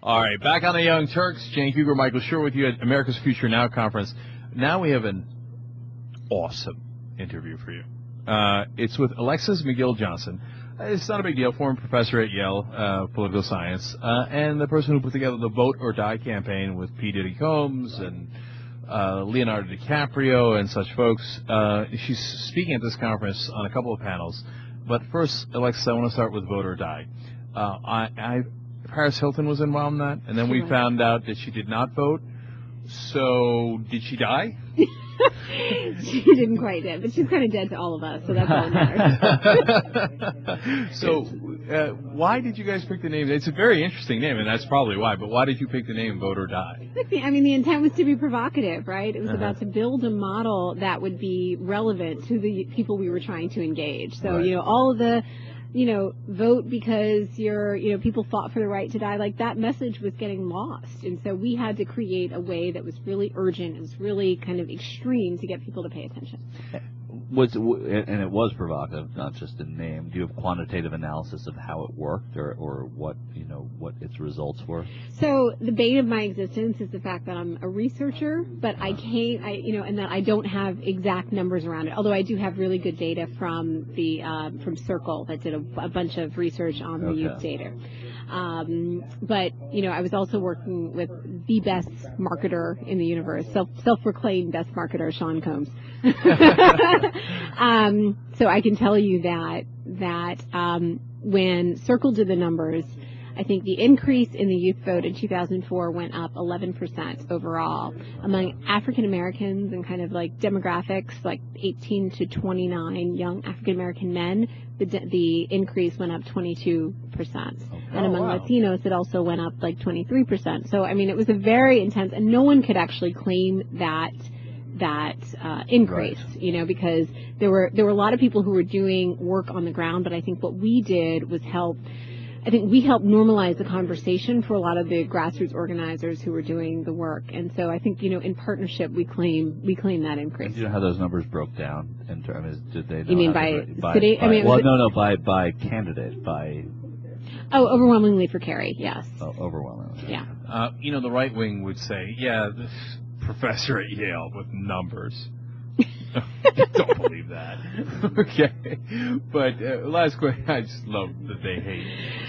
All right, back on the Young Turks. Cenk and Michael Schur with you at America's Future Now conference. Now we have an awesome interview for you. It's with Alexis McGill Johnson. It's not a big deal. Former professor at Yale, political science, and the person who put together the Vote or Die campaign with P Diddy Combs and Leonardo DiCaprio and such folks. She's speaking at this conference on a couple of panels. But first, Alexis, I want to start with Vote or Die. Paris Hilton was involved in that, and then we found out that she did not vote. So, did she die? She didn't quite dead, but she's kind of dead to all of us, so that's all that matters. So, why did you guys pick the name? It's a very interesting name, and that's probably why, but why did you pick the name Vote or Die? I mean, the intent was to be provocative, right? It was about to build a model that would be relevant to the people we were trying to engage. So, right. All of the vote because people fought for the right to die, like that message was getting lost. And so we had to create a way that was really urgent. It was really kind of extreme to get people to pay attention. And it was provocative, not just in name. Do you have quantitative analysis of how it worked or what its results were? So the bane of my existence is the fact that I'm a researcher, but and that I don't have exact numbers around it. Although I do have really good data from from Circle that did a bunch of research on the youth data. But I was also working with the best marketer in the universe, self-proclaimed best marketer, Sean Combs. So I can tell you that when Circle did the numbers, I think the increase in the youth vote in 2004 went up 11% overall. Among African Americans and kind of like demographics, like 18 to 29 young African American men, the increase went up 22%. And among Latinos, it also went up like 23%. So, I mean, it was a very intense, and no one could actually claim that increase, right. Because there were a lot of people who were doing work on the ground, but I think what we did was we helped normalize the conversation for a lot of the grassroots organizers who were doing the work. And so I think, in partnership, we claim that increase. And do you know how those numbers broke down in terms? Did they? You mean by city? By candidate, by. Oh, overwhelmingly for Kerry, yes. Oh, overwhelmingly. Yeah. The right wing would say, this professor at Yale with numbers. Don't believe that. Okay. But last question. I just love that they hate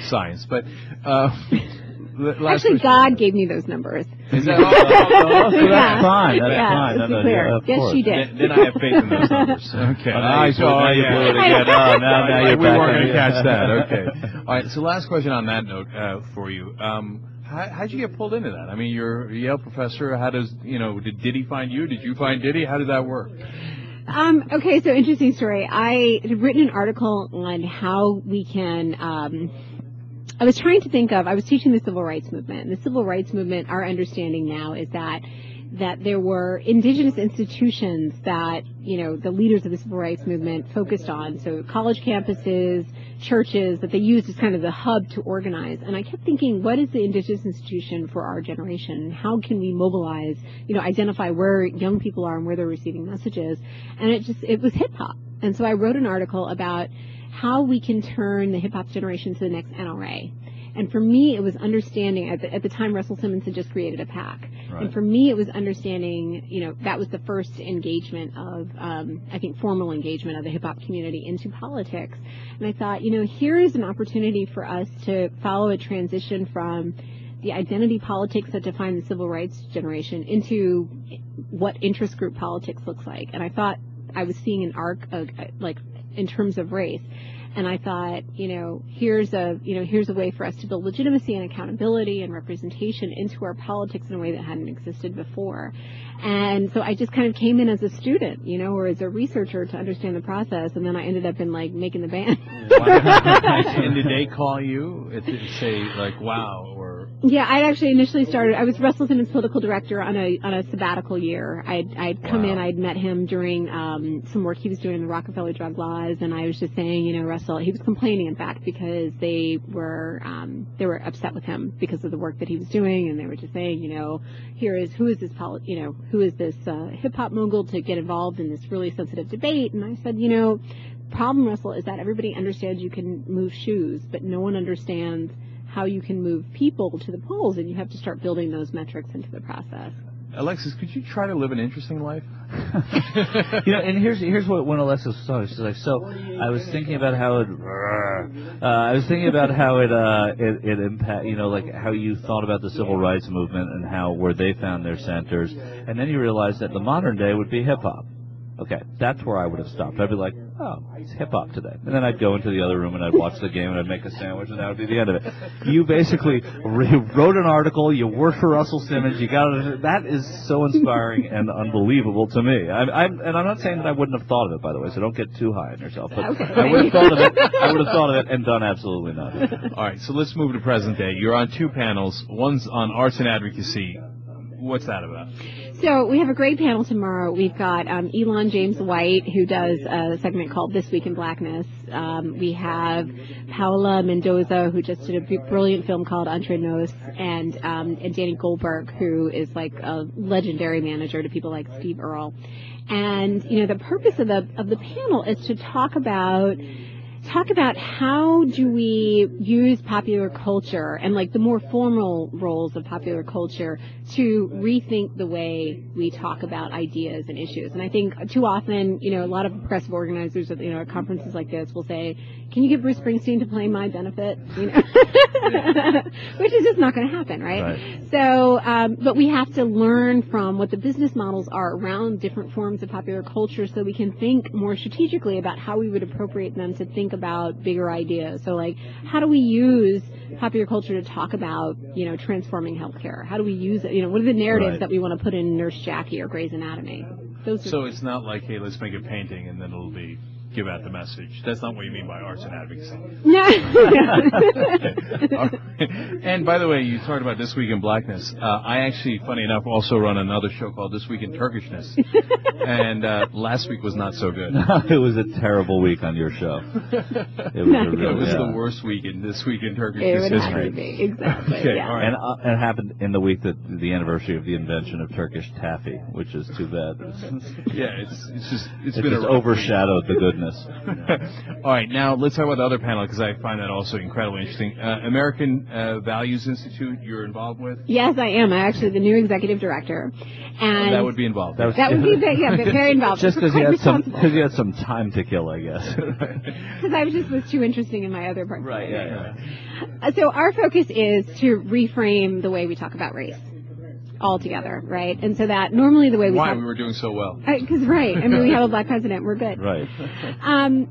science. But actually, God gave me those numbers. Is that that's fine. That's fine. Let's be clear. Yes, she did. Then I have faith in those numbers. Okay. Now you blew it again. Now you're we back. weren't going to catch that. Okay. All right. So last question on that note for you. How'd you get pulled into that? I mean, you're a Yale professor. How does, did Diddy find you? Did you find Diddy? How did that work? Okay, so interesting story. I had written an article on how we can, I was trying to think of, I was teaching the civil rights movement. And the civil rights movement, our understanding now is that there were indigenous institutions that, the leaders of the civil rights movement focused on. So college campuses, churches that they used as kind of the hub to organize. And I kept thinking, what is the indigenous institution for our generation? How can we mobilize, identify where young people are and where they're receiving messages? And it was hip hop. And so I wrote an article about how we can turn the hip hop generation to the next NRA. And for me, it was understanding, at the time, Russell Simmons had just created a PAC. Right. And for me, it was understanding, that was the first engagement of, I think, formal engagement of the hip-hop community into politics. And I thought, here is an opportunity for us to follow a transition from the identity politics that define the civil rights generation into what interest group politics looks like. And I thought I was seeing an arc of, in terms of race. And I thought, here's a way for us to build legitimacy and accountability and representation into our politics in a way that hadn't existed before. And so I just kind of came in as a student, or as a researcher to understand the process, and then I ended up in making the band. And did they call you to say wow, or? Yeah, I'd actually initially started. I was Russell Simmons' political director on a sabbatical year. I'd come in. I'd met him during some work he was doing in the Rockefeller drug laws, and I was just saying, Russell. He was complaining, in fact, because they were upset with him because of the work that he was doing, and they were just saying, who is this hip hop mogul to get involved in this really sensitive debate? And I said, problem, Russell, is that everybody understands you can move shoes, but no one understands how you can move people to the polls, and you have to start building those metrics into the process. Alexis, could you try to live an interesting life? And here's what when Alexis was talking, she's like, so I was thinking about how it impact, like how you thought about the civil rights movement and where they found their centers, and then you realize that the modern day would be hip hop. Okay, that's where I would have stopped. I'd be like, oh, it's hip-hop today. And then I'd go into the other room and I'd watch the game and I'd make a sandwich and that would be the end of it. You basically wrote an article, you worked for Russell Simmons, that is so inspiring and unbelievable to me. And I'm not saying that I wouldn't have thought of it, by the way, so don't get too high on yourself. But okay. I would have thought of it and done absolutely nothing. All right, so let's move to present day. You're on 2 panels. One's on arts and advocacy. What's that about? So we have a great panel tomorrow. We've got Elon James White, who does a segment called This Week in Blackness. We have Paola Mendoza, who just did a brilliant film called Entre Nos, and Danny Goldberg, who is like a legendary manager to people like Steve Earle. And the purpose of the panel is to talk about how do we use popular culture and like the more formal roles of popular culture to rethink the way we talk about ideas and issues. And I think too often, a lot of progressive organizers at conferences like this will say, can you get Bruce Springsteen to play My Benefit? Which is just not going to happen, right? So, but we have to learn from what the business models are around different forms of popular culture so we can think more strategically about how we would appropriate them to think about bigger ideas. So like, how do we use popular culture to talk about, transforming healthcare? How do we use it? What are the narratives that we want to put in Nurse Jackie or Grey's Anatomy? So it's not like, hey, let's make a painting and then it'll be give out the message. That's not what you mean by arts and advocacy. No. And by the way, you talked about This Week in Blackness. I actually, funny enough, also run another show called This Week in Turkishness. And last week was not so good. It was a terrible week on your show. It was the worst week in This Week in Turkishness history. Have to be. Exactly. Okay, yeah. all right. And it happened in the week that the anniversary of the invention of Turkish taffy, which is too bad. Yeah, it's been just overshadowed the goodness. All right, now let's talk about the other panel because I find that also incredibly interesting. American Values Institute, you're involved with? Yes, I am. I'm actually the new executive director, and that would be involved. That would be very involved. Just because you had some time to kill, I guess. Because I was too interesting in my other part. Right. Yeah. So our focus is to reframe the way we talk about race. Altogether, right? And so that normally the way we we were doing so well. Because we have a black president, we're good. Right.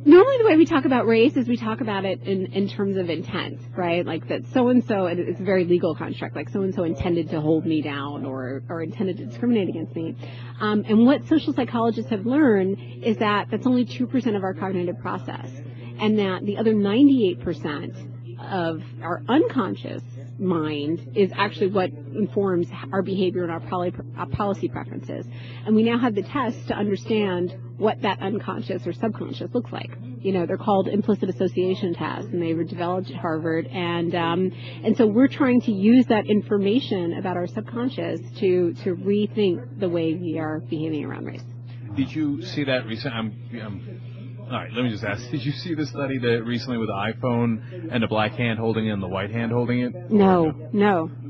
Normally the way we talk about race is we talk about it in terms of intent, right? Like that so-and-so, it's a very legal construct, like so-and-so intended to hold me down or intended to discriminate against me. And what social psychologists have learned is that that's only 2% of our cognitive process, and that the other 98% of our unconscious mind is actually what informs our behavior and our policy preferences. And we now have the tests to understand what that unconscious or subconscious looks like. They're called implicit association tests, and they were developed at Harvard. And so we're trying to use that information about our subconscious to rethink the way we are behaving around race. Did you see that recently? All right, let me just ask. Did you see the study that recently with the iPhone and the black hand holding it and the white hand holding it? No.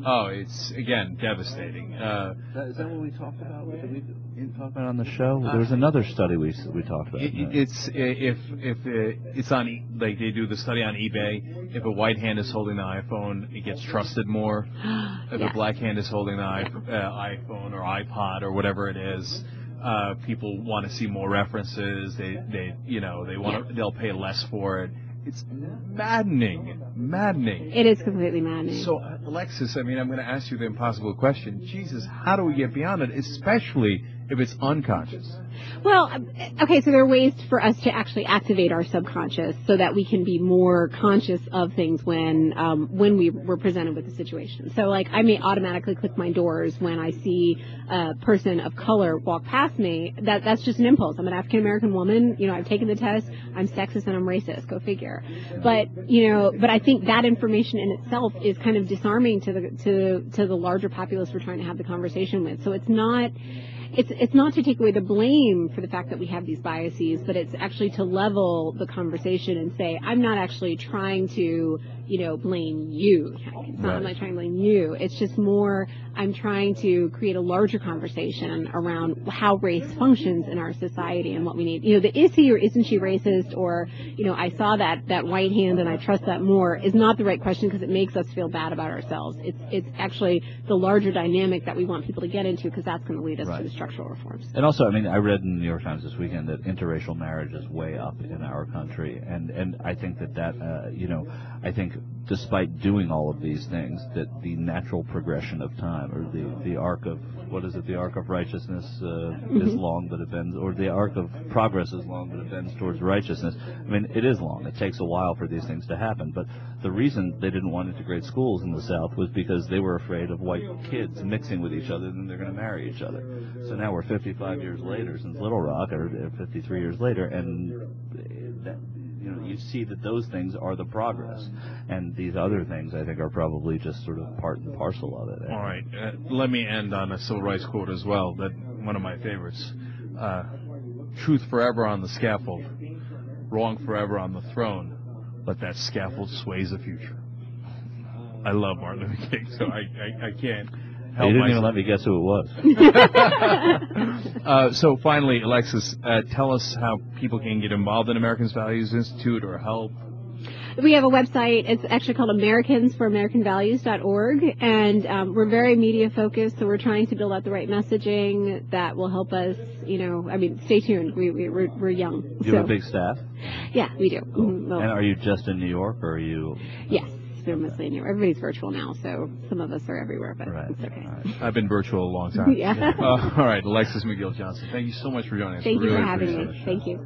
Oh, it's, again, devastating. Is that what we talked about? Did we talk about it on the show? There was another study we talked about. It's if it's on, like they do the study on eBay, if a white hand is holding the iPhone, it gets trusted more. If a black hand is holding the iPhone or iPod or whatever it is, people want to see more references. They'll pay less for it. It's maddening. It is completely maddening. So, Alexis, I'm going to ask you the impossible question. Jesus, how do we get beyond it, especially if it's unconscious? Well, okay, so there are ways for us to actually activate our subconscious so that we can be more conscious of things when we're presented with a situation. So, like, I may automatically click my doors when I see a person of color walk past me. That's just an impulse. I'm an African-American woman. I've taken the test. I'm sexist and I'm racist. Go figure. But I think that information in itself is kind of disarming to the larger populace we're trying to have the conversation with. So it's not to take away the blame for the fact that we have these biases, but it's actually to level the conversation and say, I'm not actually trying to blame you. It's not, I'm not trying to blame you. It's just more, I'm trying to create a larger conversation around how race functions in our society and what we need. The is he or isn't she racist, or, I saw that white hand and I trust that more, is not the right question, because it makes us feel bad about ourselves. It's actually the larger dynamic that we want people to get into, because that's going to lead us to the structural reforms. And also, I read in the New York Times this weekend that interracial marriage is way up in our country, and I think that I think despite doing all of these things, that the natural progression of time, or the arc of, the arc of righteousness is long, but it bends, or the arc of progress is long, but it bends towards righteousness. It is long. It takes a while for these things to happen, but the reason they didn't want to integrate schools in the South was because they were afraid of white kids mixing with each other, and they're going to marry each other. So now we're 55 years later since Little Rock, or 53 years later, and that, you see that those things are the progress, and these other things, I think, are probably just sort of part and parcel of it. All right. Let me end on a civil rights quote as well, that one of my favorites. Truth forever on the scaffold, wrong forever on the throne, but that scaffold sways the future. I love Martin Luther King, so I can't help You didn't myself. even let me guess who it was. So finally, Alexis, tell us how people can get involved in Americans Values Institute or help. We have a website. It's actually called AmericansForAmericanValues.org, and we're very media focused, so we're trying to build out the right messaging that will help us, stay tuned. We're young. You have a big staff? Yeah, we do. Cool. Well, And are you just in New York, or are you? Yes. They're mostly in New York. Everybody's virtual now, so some of us are everywhere, but Right. it's okay. I've been virtual a long time. Yeah. All right, Alexis McGill Johnson, thank you so much for joining us. Thank you Really for having appreciate me. it. Thank you.